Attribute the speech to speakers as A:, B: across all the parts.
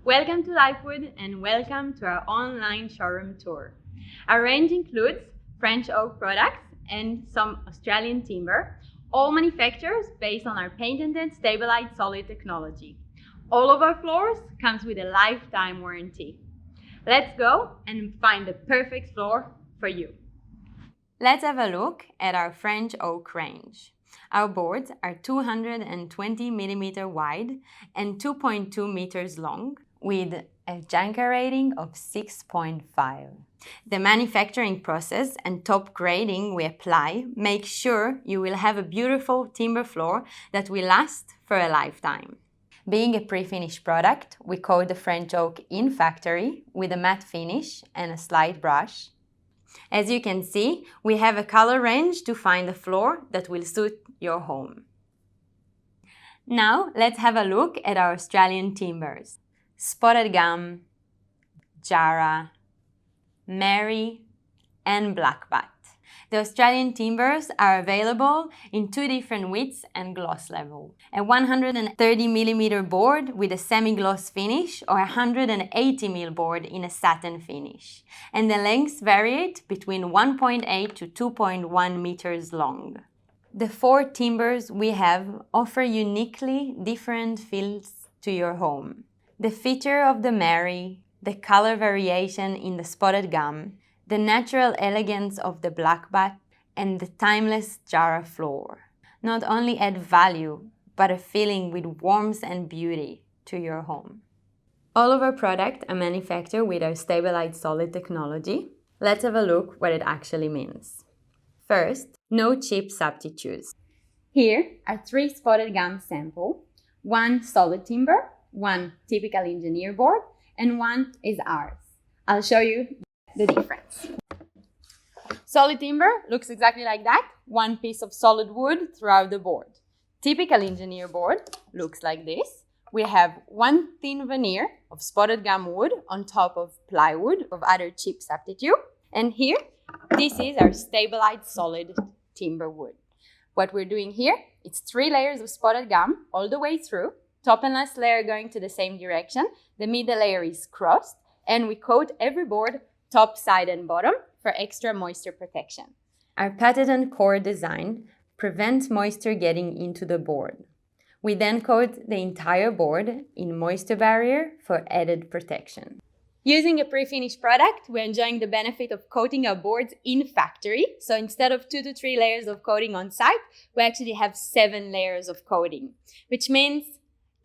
A: Welcome to Lifewood and welcome to our online showroom tour. Our range includes French oak products and some Australian timber, all manufactured based on our patented stabilized solid technology. All of our floors comes with a lifetime warranty. Let's go and find the perfect floor for you. Let's have a look at our French oak range. Our boards are 220 mm wide and 2.2 meters long, with a Janka rating of 6.5. The manufacturing process and top grading we apply make sure you will have a beautiful timber floor that will last for a lifetime. Being a pre-finished product, we coat the French oak in factory with a matte finish and a slight brush. As you can see, we have a color range to find a floor that will suit your home. Now, let's have a look at our Australian timbers. Spotted gum, Jarrah, Mary, and blackbat. The Australian timbers are available in two different widths and gloss level. A 130 mm board with a semi-gloss finish or a 180 mm board in a satin finish. And the lengths vary between 1.8 to 2.1 meters long. The four timbers we have offer uniquely different feels to your home. The feature of the Mary, the color variation in the spotted gum, the natural elegance of the blackbat, and the timeless Jarrah floor not only add value, but a feeling with warmth and beauty to your home. All of our products are manufactured with our stabilized solid technology. Let's have a look what it actually means. First, no cheap substitutes. Here are 3 spotted gum samples, 1 solid timber, 1 typical engineer board, and 1 is ours. I'll show you the difference. Solid timber looks exactly like that, 1 piece of solid wood throughout the board. Typical engineer board looks like this. We have 1 thin veneer of spotted gum wood on top of plywood of other cheap substitute. And here, this is our stabilized solid timber wood. What we're doing here, it's 3 layers of spotted gum all the way through, top and last layer going to the same direction, the middle layer is crossed, and we coat every board top, side, and bottom for extra moisture protection. Our patented core design prevents moisture getting into the board. We then coat the entire board in moisture barrier for added protection. Using a pre-finished product, we're enjoying the benefit of coating our boards in factory. So instead of 2 to 3 layers of coating on site, we actually have 7 layers of coating, which means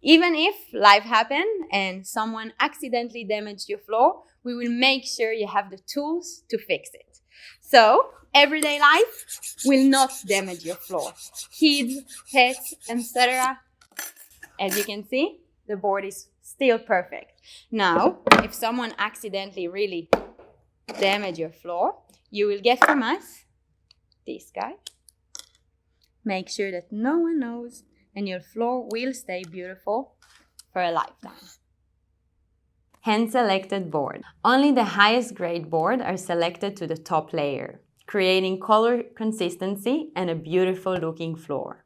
A: even if life happened and someone accidentally damaged your floor, we will make sure you have the tools to fix it. So everyday life will not damage your floor. Kids, pets, etc. As you can see, the board is still perfect. Now, if someone accidentally really damaged your floor, you will get from us this guy. Make sure that no one knows, and your floor will stay beautiful for a lifetime. Hand-selected board. Only the highest grade board are selected to the top layer, creating color consistency and a beautiful looking floor.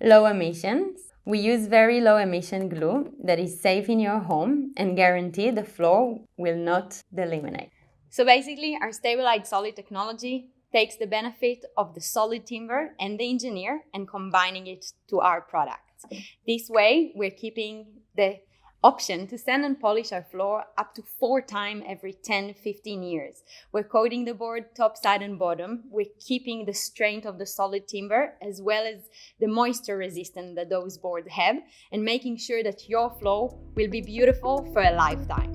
A: Low emissions. We use very low emission glue that is safe in your home and guarantee the floor will not delaminate. So basically, our stabilized solid technology takes the benefit of the solid timber and the engineer and combining it to our products. This way, we're keeping the option to sand and polish our floor up to 4 times every 10-15 years. We're coating the board top, side, and bottom. We're keeping the strength of the solid timber as well as the moisture resistance that those boards have, and making sure that your floor will be beautiful for a lifetime.